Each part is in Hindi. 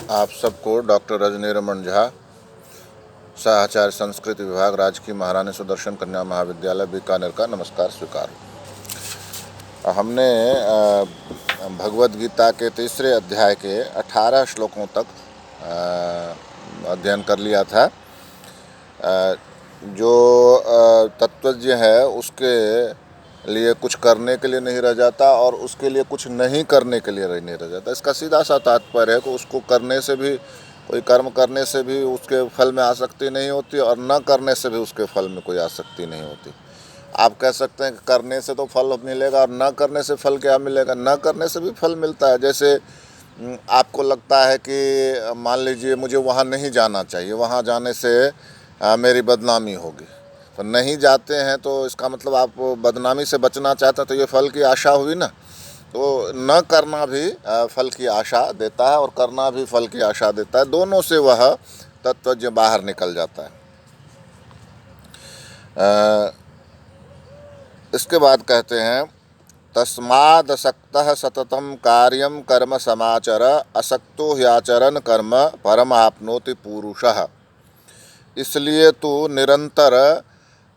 आप सबको डॉक्टर रजनी रमन झा, सहाचार्य संस्कृत विभाग, राजकीय महारानी सुदर्शन कन्या महाविद्यालय बीकानेर का नमस्कार स्वीकार। हमने भगवद गीता के तीसरे अध्याय के 18 श्लोकों तक अध्ययन कर लिया था। जो तत्वज्ञ है उसके लिए कुछ करने के लिए नहीं रह जाता और उसके लिए कुछ नहीं करने के लिए नहीं रह जाता। इसका सीधा सा तात्पर्य है कि उसको करने से भी, कोई कर्म करने से भी उसके फल में आसक्ति नहीं होती और न करने से भी उसके फल में कोई आसक्ति नहीं होती। आप कह सकते हैं कि करने से तो फल मिलेगा और न करने से फल क्या मिलेगा। न करने से भी फल मिलता है। जैसे आपको लगता है कि मान लीजिए मुझे वहाँ नहीं जाना चाहिए, वहाँ जाने से मेरी बदनामी होगी, तो नहीं जाते हैं तो इसका मतलब आप बदनामी से बचना चाहते हैं, तो ये फल की आशा हुई ना। तो न करना भी फल की आशा देता है और करना भी फल की आशा देता है। दोनों से वह तत्वज्ञ बाहर निकल जाता है। इसके बाद कहते हैं, तस्मादसक्तः सततं कार्यं कर्म समाचर, असक्तो ह्याचरन् कर्म परमाप्नोति पुरुषः। इसलिए तू निरंतर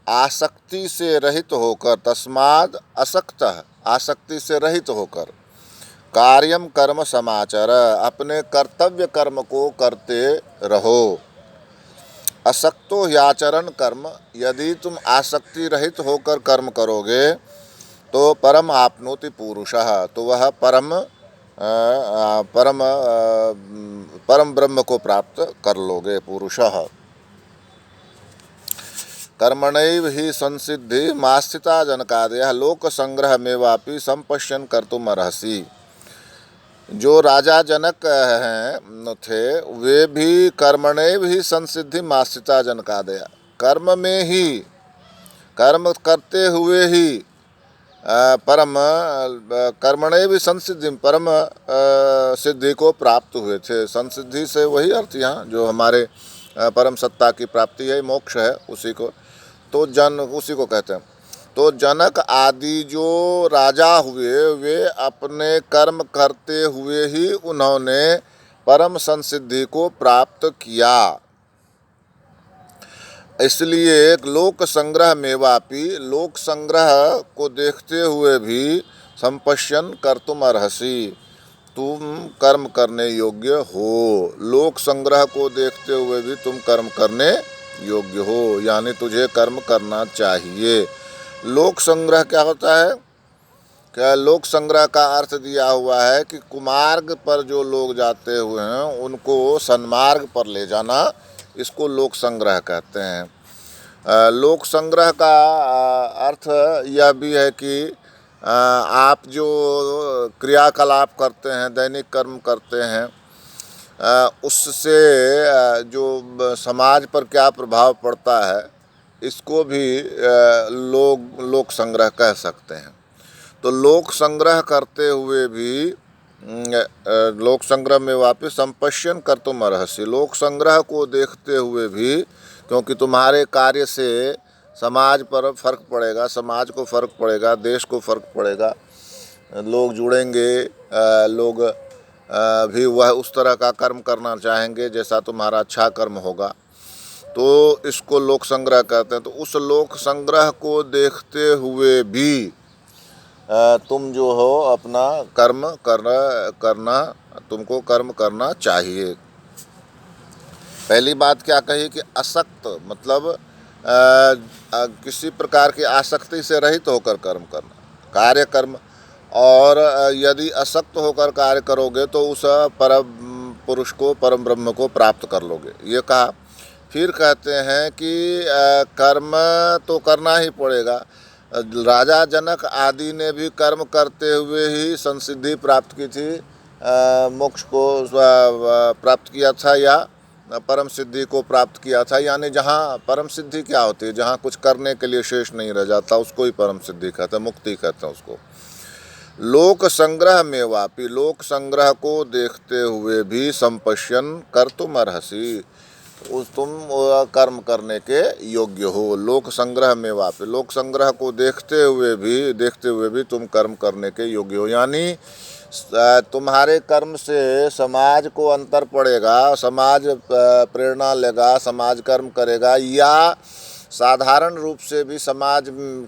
आसक्ति से रहित होकर, तस्माद असक्तः, आसक्ति से रहित होकर, कार्यम कर्म समाचर, अपने कर्तव्य कर्म को करते रहो। असक्तो ह्याचरण कर्म, यदि तुम आसक्ति रहित होकर कर्म करोगे तो परम आपनोति पुरुषः, तो वह परम ब्रह्म को प्राप्त कर लोगे। पुरुषः कर्मणैव हि संसिद्धि मास्थिता जनकादयः लोक संग्रह में वापि संपश्यन कर्तुम अर्हसि। जो राजा जनक हैं थे वे भी कर्मणैव ही संसिद्धि मास्थिता जनकादया, कर्म में ही, कर्म करते हुए ही परम कर्मणैव भी संसिद्धि, परम सिद्धि को प्राप्त हुए थे। संसिद्धि से वही अर्थ यहाँ जो हमारे परम सत्ता की प्राप्ति है, मोक्ष है, उसी को तो उसी को कहते हैं। तो जनक आदि जो राजा हुए वे अपने कर्म करते हुए ही उन्होंने परम संसिद्धि को प्राप्त किया। इसलिए लोक संग्रह में वापी, लोक संग्रह को देखते हुए भी संपश्यन कर्तुम अर्हसि, तुम कर्म करने योग्य हो। लोक संग्रह को देखते हुए भी तुम कर्म करने योग्य हो, यानी तुझे कर्म करना चाहिए। लोक संग्रह क्या होता है? क्या लोक संग्रह का अर्थ दिया हुआ है कि कुमार्ग पर जो लोग जाते हुए हैं उनको सन्मार्ग पर ले जाना, इसको लोक संग्रह कहते हैं। लोक संग्रह का अर्थ यह भी है कि आप जो क्रियाकलाप करते हैं, दैनिक कर्म करते हैं, उससे जो समाज पर क्या प्रभाव पड़ता है, इसको भी लोक संग्रह कह सकते हैं। तो लोक संग्रह करते हुए भी लोक संग्रह में वापस संपश्यन कर्तुम अर्हसि, लोक संग्रह को देखते हुए भी, क्योंकि तुम्हारे कार्य से समाज पर फर्क पड़ेगा, समाज को फर्क पड़ेगा, देश को फर्क पड़ेगा, लोग जुड़ेंगे, लोग भी वह उस तरह का कर्म करना चाहेंगे जैसा तुम्हारा अच्छा कर्म होगा, तो इसको लोक संग्रह कहते हैं। तो उस लोक संग्रह को देखते हुए भी तुम जो हो अपना कर्म करना तुमको कर्म करना चाहिए। पहली बात क्या कही कि असक्त, मतलब किसी प्रकार की आसक्ति से रहित होकर कर्म करना, कार्य कर्म। और यदि असक्त होकर कार्य करोगे तो उस परम पुरुष को, परम ब्रह्म को प्राप्त कर लोगे, ये कहा। फिर कहते हैं कि कर्म तो करना ही पड़ेगा। राजा जनक आदि ने भी कर्म करते हुए ही संसिद्धि प्राप्त की थी, मोक्ष को प्राप्त किया था या परम सिद्धि को प्राप्त किया था। यानी जहाँ परम सिद्धि क्या होती है, जहाँ कुछ करने के लिए शेष नहीं रह जाता, उसको ही परम सिद्धि कहते हैं, मुक्ति कहते हैं उसको। लोक संग्रह में वापी, लोक संग्रह को देखते हुए भी संपश्यन कर्तुम अर्हसि, तुम कर्म करने के योग्य हो। लोक संग्रह में वापी, लोक संग्रह को देखते हुए भी तुम कर्म करने के योग्य हो। यानी तुम्हारे कर्म से समाज को अंतर पड़ेगा, समाज प्रेरणा लेगा, समाज कर्म करेगा, या साधारण रूप से भी समाज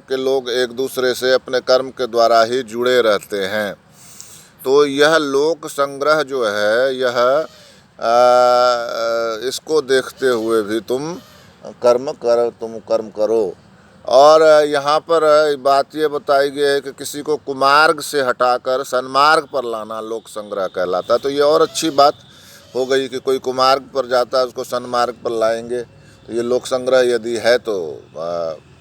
के लोग एक दूसरे से अपने कर्म के द्वारा ही जुड़े रहते हैं। तो यह लोक संग्रह जो है, यह इसको देखते हुए भी तुम कर्म करो। और यहाँ पर बात ये बताई गई है कि किसी को कुमार्ग से हटाकर सन्मार्ग पर लाना लोक संग्रह कहलाता है। तो ये और अच्छी बात हो गई कि कोई कुमार्ग पर जाता है उसको सन्मार्ग पर लाएंगे। तो ये लोक संग्रह यदि है तो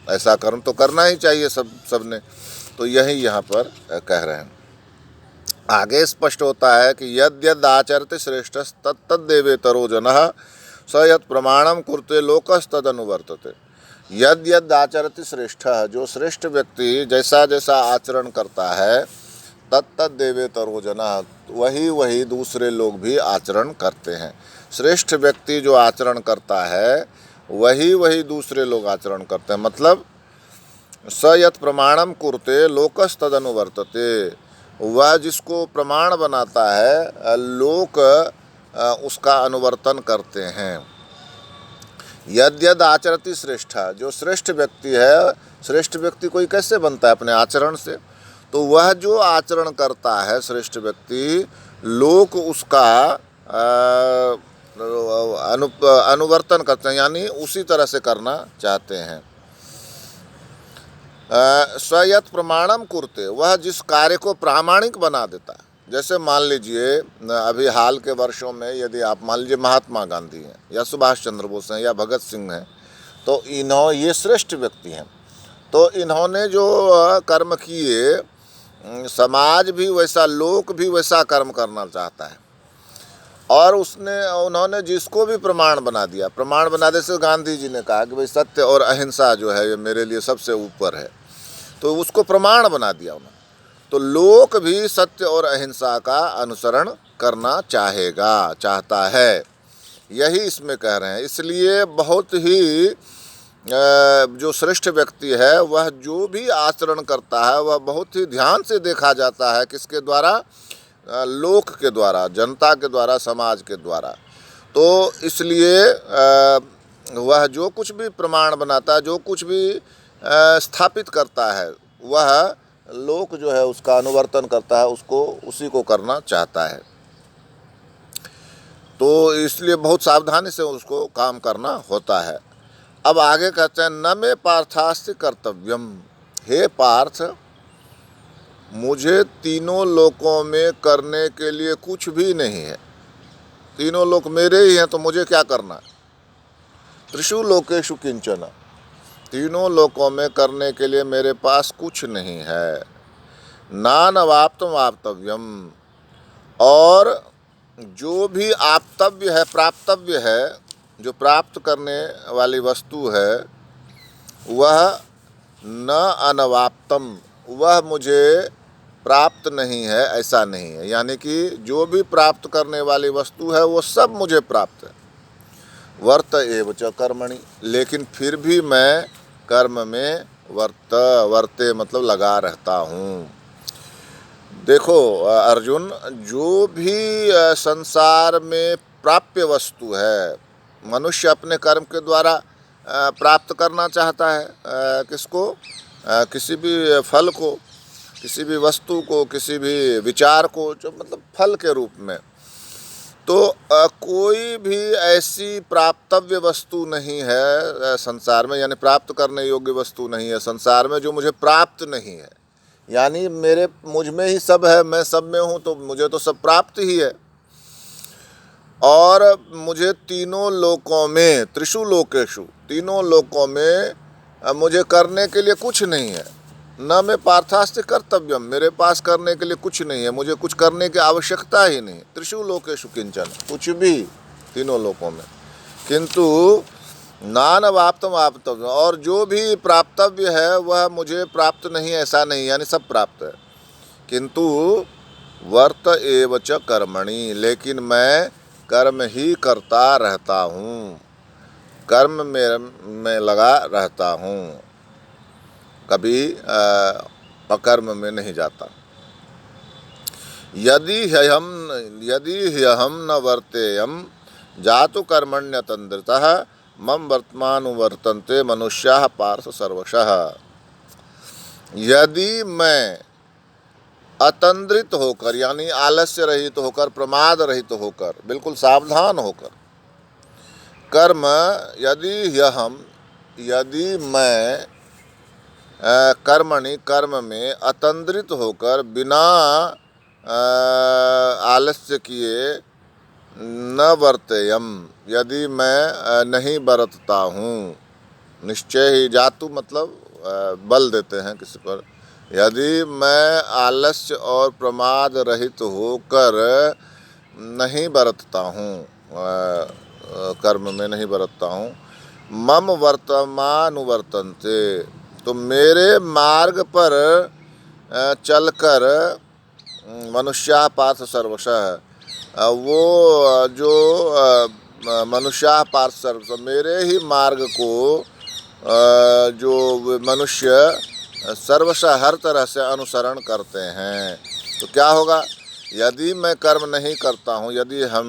ऐसा कर्म तो करना ही चाहिए सबने। तो यही यहाँ पर कह रहे हैं। आगे स्पष्ट होता है कि यद यद आचरते श्रेष्ठ तत्तदेवेतरो जनः स यत् प्रमाणम कुरुते लोकस्तद अनुवर्तते। यद यद आचरति श्रेष्ठ, जो श्रेष्ठ व्यक्ति जैसा जैसा आचरण करता है, तत्तदेवेतरो जनः, वही वही दूसरे लोग भी आचरण करते हैं। श्रेष्ठ व्यक्ति जो आचरण करता है वही वही दूसरे लोग आचरण करते हैं। मतलब स यत् प्रमाणम कुरुते लोकस्तद अनुवर्तते, वह जिसको प्रमाण बनाता है लोक उसका अनुवर्तन करते हैं। यद यद आचरति श्रेष्ठ, जो श्रेष्ठ व्यक्ति है, श्रेष्ठ व्यक्ति कोई कैसे बनता है? अपने आचरण से। तो वह जो आचरण करता है श्रेष्ठ व्यक्ति, लोक उसका अनुवर्तन करते हैं, यानी उसी तरह से करना चाहते हैं। स्वयत प्रमाणम कुरते, वह जिस कार्य को प्रामाणिक बना देता है। जैसे मान लीजिए अभी हाल के वर्षों में यदि आप मान लीजिए महात्मा गांधी हैं या सुभाष चंद्र बोस हैं या भगत सिंह हैं, तो ये श्रेष्ठ व्यक्ति हैं। तो इन्होंने जो कर्म किए, समाज भी वैसा, लोक भी वैसा कर्म करना चाहता है। और उन्होंने जिसको भी प्रमाण बना दिया, प्रमाण बना दे से गांधी जी ने कहा कि भाई सत्य और अहिंसा जो है ये मेरे लिए सबसे ऊपर है, तो उसको प्रमाण बना दिया उन्होंने। तो लोक भी सत्य और अहिंसा का अनुसरण करना चाहता है, यही इसमें कह रहे हैं। इसलिए बहुत ही जो श्रेष्ठ व्यक्ति है वह जो भी आचरण करता है वह बहुत ही ध्यान से देखा जाता है। किसके द्वारा? लोक के द्वारा, जनता के द्वारा, समाज के द्वारा। तो इसलिए वह जो कुछ भी प्रमाण बनाता है, जो कुछ भी स्थापित करता है, वह लोक जो है उसका अनुवर्तन करता है, उसको उसी को करना चाहता है। तो इसलिए बहुत सावधानी से उसको काम करना होता है। अब आगे कहते हैं न मे पार्थास्ति कर्तव्यम, हे पार्थ मुझे तीनों लोकों में करने के लिए कुछ भी नहीं है। तीनों लोक मेरे ही हैं, तो मुझे क्या करना है? त्रिषु लोकेषु किंचन, तीनों लोकों में करने के लिए मेरे पास कुछ नहीं है। नानवाप्तम आप्तव्यम, और जो भी आप्तव्य है, प्राप्तव्य है, जो प्राप्त करने वाली वस्तु है, वह न अनवाप्तम, वह मुझे प्राप्त नहीं है, ऐसा नहीं है। यानी कि जो भी प्राप्त करने वाली वस्तु है वो सब मुझे प्राप्त है। वर्त एव च कर्मणि, लेकिन फिर भी मैं कर्म में वर्ते मतलब लगा रहता हूँ। देखो अर्जुन, जो भी संसार में प्राप्य वस्तु है, मनुष्य अपने कर्म के द्वारा प्राप्त करना चाहता है। किसको? किसी भी फल को, किसी भी वस्तु को, किसी भी विचार को, जो मतलब फल के रूप में। तो कोई भी ऐसी प्राप्तव्य वस्तु नहीं है संसार में, यानी प्राप्त करने योग्य वस्तु नहीं है संसार में जो मुझे प्राप्त नहीं है। यानी मुझ में ही सब है, मैं सब में हूँ, तो मुझे तो सब प्राप्त ही है। और मुझे तीनों लोकों में, त्रिषु लोकेषु, तीनों लोकों में मुझे करने के लिए कुछ नहीं है। न मैं पार्थास्ति कर्तव्यम, मेरे पास करने के लिए कुछ नहीं है, मुझे कुछ करने की आवश्यकता ही नहीं। त्रिषु लोकेषु किंचन, कुछ भी तीनों लोकों में। किंतु नानवाप्तम आप्तव्यम, और जो भी प्राप्तव्य है वह मुझे प्राप्त नहीं, ऐसा नहीं, यानी सब प्राप्त है। किंतु वर्त एव च कर्मणि, लेकिन मैं कर्म ही करता रहता हूँ, कर्म में लगा रहता हूँ, कभी अकर्म में नहीं जाता। यदि ह्यहम न वर्तेयम जातु कर्मण्यतन्द्रितः मम वर्तमानुवर्तन्ते मनुष्याः पार्थ सर्वशः। यदि मैं अतंद्रित होकर यानी आलस्य रहित होकर, प्रमाद रहित होकर, बिल्कुल सावधान होकर कर्म, यदि मैं कर्मणि कर्म में अतंद्रित होकर बिना आलस्य किए न वर्तेयम, यदि मैं नहीं बरतता हूँ, निश्चय ही, जातु मतलब बल देते हैं किसी पर, यदि मैं आलस्य और प्रमाद रहित होकर नहीं बरतता हूँ, कर्म में नहीं बरतता हूँ, मम वर्तमानुवर्तन्ते, तो मेरे मार्ग पर चलकर मनुष्याः पार्थ सर्वशः, वो जो मनुष्याः पार्थ सर्वशः, मेरे ही मार्ग को जो मनुष्य सर्वशा हर तरह से अनुसरण करते हैं। तो क्या होगा, यदि मैं कर्म नहीं करता हूँ, यदि हम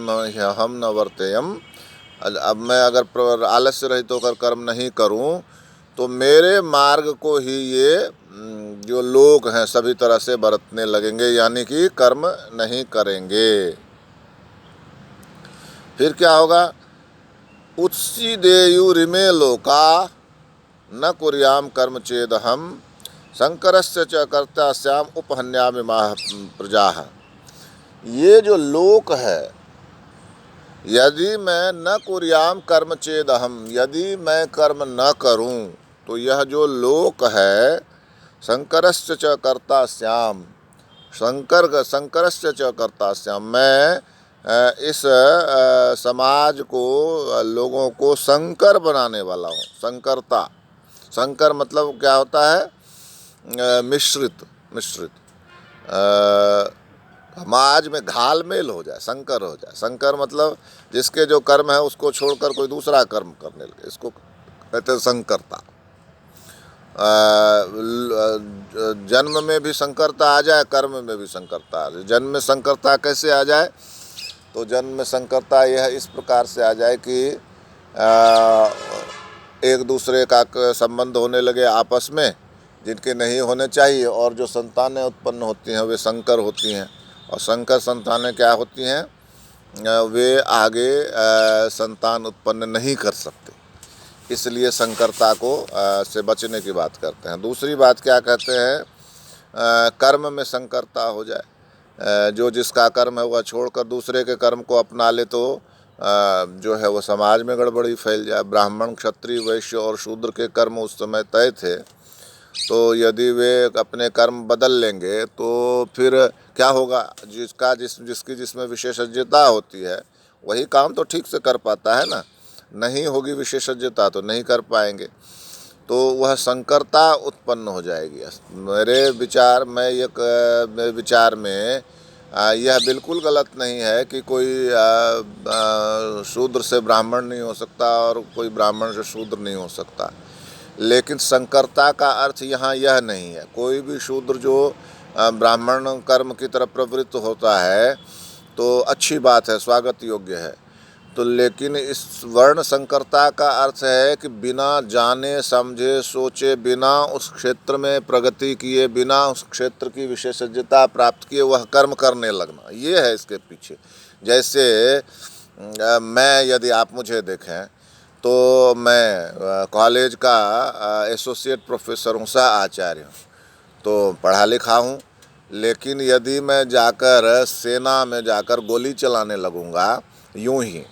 न वर्तेयम, अब मैं अगर आलस्य रहित होकर कर्म नहीं करूँ तो मेरे मार्ग को ही ये जो लोग हैं सभी तरह से बरतने लगेंगे, यानी कि कर्म नहीं करेंगे। फिर क्या होगा, उत्सीदेयुरिमे लोका न कुर्याम कर्म चेदहम शंकरस्य च कर्तास्याम उपहन्यामि माः प्रजाः। ये जो लोक है, यदि मैं न कुर्याम कर्म चेदहम, यदि मैं कर्म न करूं, तो यह जो लोक है, शंकरस्य च कर्तास्याम, शंकरस्य च कर्तास्याम, मैं इस समाज को, लोगों को शंकर बनाने वाला हूँ। शंकरता, शंकर मतलब क्या होता है, मिश्रित समाज में घालमेल हो जाए, संकर हो जाए। संकर मतलब जिसके जो कर्म है उसको छोड़कर कोई दूसरा कर्म करने लगे, इसको कहते हैं संकरता। जन्म में भी संकरता आ जाए, कर्म में भी संकरता आ जाए। जन्म में संकरता कैसे आ जाए, तो जन्म में संकरता यह इस प्रकार से आ जाए कि एक दूसरे का संबंध होने लगे आपस में जिनके नहीं होने चाहिए, और जो संतानें उत्पन्न होती हैं वे संकर होती हैं, और संकर संतानें क्या होती हैं, वे आगे संतान उत्पन्न नहीं कर सकते, इसलिए संकरता को से बचने की बात करते हैं। दूसरी बात क्या कहते हैं, कर्म में संकरता हो जाए, जो जिसका कर्म है वह छोड़कर दूसरे के कर्म को अपना ले तो जो है वो समाज में गड़बड़ी फैल जाए। ब्राह्मण, क्षत्रिय, वैश्य और शूद्र के कर्म उस समय तय थे, तो यदि वे अपने कर्म बदल लेंगे तो फिर क्या होगा, जिसकी जिसमें विशेषज्ञता होती है वही काम तो ठीक से कर पाता है ना, नहीं होगी विशेषज्ञता तो नहीं कर पाएंगे, तो वह संकरता उत्पन्न हो जाएगी। मेरे विचार में यह बिल्कुल गलत नहीं है कि कोई शूद्र से ब्राह्मण नहीं हो सकता और कोई ब्राह्मण से शूद्र नहीं हो सकता, लेकिन संकरता का अर्थ यहाँ यह नहीं है। कोई भी शूद्र जो ब्राह्मण कर्म की तरफ प्रवृत्त होता है तो अच्छी बात है, स्वागत योग्य है, तो लेकिन इस वर्ण संकरता का अर्थ है कि बिना जाने समझे सोचे, बिना उस क्षेत्र में प्रगति किए, बिना उस क्षेत्र की विशेषज्ञता प्राप्त किए वह कर्म करने लगना, ये है इसके पीछे। जैसे यदि आप मुझे देखें तो मैं कॉलेज का एसोसिएट प्रोफेसर हूँ, सह आचार्य हूँ, तो पढ़ा लिखा हूँ, लेकिन यदि मैं जाकर सेना में जाकर गोली चलाने लगूँगा यूं ही,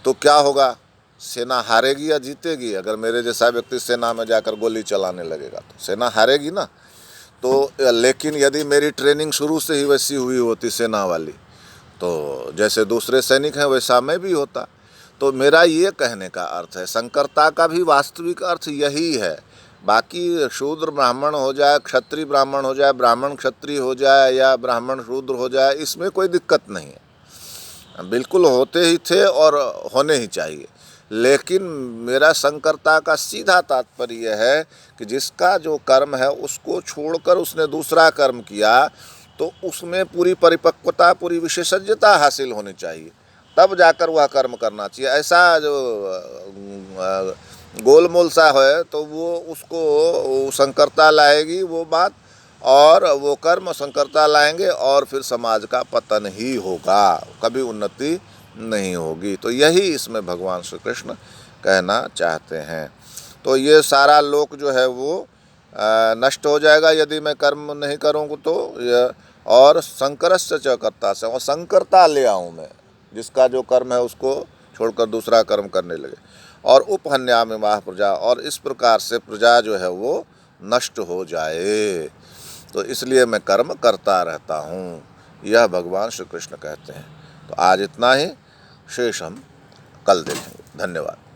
तो क्या होगा, सेना हारेगी या जीतेगी? अगर मेरे जैसा व्यक्ति सेना में जाकर गोली चलाने लगेगा तो सेना हारेगी ना। तो लेकिन यदि मेरी ट्रेनिंग शुरू से ही वैसी हुई होती सेना वाली, तो जैसे दूसरे सैनिक हैं वैसा मैं भी होता। तो मेरा ये कहने का अर्थ है, संकरता का भी वास्तविक अर्थ यही है। बाकी शूद्र ब्राह्मण हो जाए, क्षत्रिय ब्राह्मण हो जाए, ब्राह्मण क्षत्रिय हो जाए या ब्राह्मण शूद्र हो जाए, इसमें कोई दिक्कत नहीं है, बिल्कुल होते ही थे और होने ही चाहिए। लेकिन मेरा संकरता का सीधा तात्पर्य यह है कि जिसका जो कर्म है उसको छोड़कर उसने दूसरा कर्म किया तो उसमें पूरी परिपक्वता, पूरी विशेषज्ञता हासिल होनी चाहिए, तब जाकर वह कर्म करना चाहिए। ऐसा जो गोलमोल सा है तो वो उसको संकरता लाएगी वो बात, और वो कर्म संकरता लाएंगे और फिर समाज का पतन ही होगा, कभी उन्नति नहीं होगी। तो यही इसमें भगवान श्री कृष्ण कहना चाहते हैं। तो ये सारा लोक जो है वो नष्ट हो जाएगा यदि मैं कर्म नहीं करूँगा तो। और संकरस्य च कर्ता से, और संकरता ले आऊँ मैं, जिसका जो कर्म है उसको छोड़कर दूसरा कर्म करने लगे। और उपहन्यामि माह प्रजा, और इस प्रकार से प्रजा जो है वो नष्ट हो जाए, तो इसलिए मैं कर्म करता रहता हूँ, यह भगवान श्री कृष्ण कहते हैं। तो आज इतना ही, शेष हम कल देखेंगे। धन्यवाद।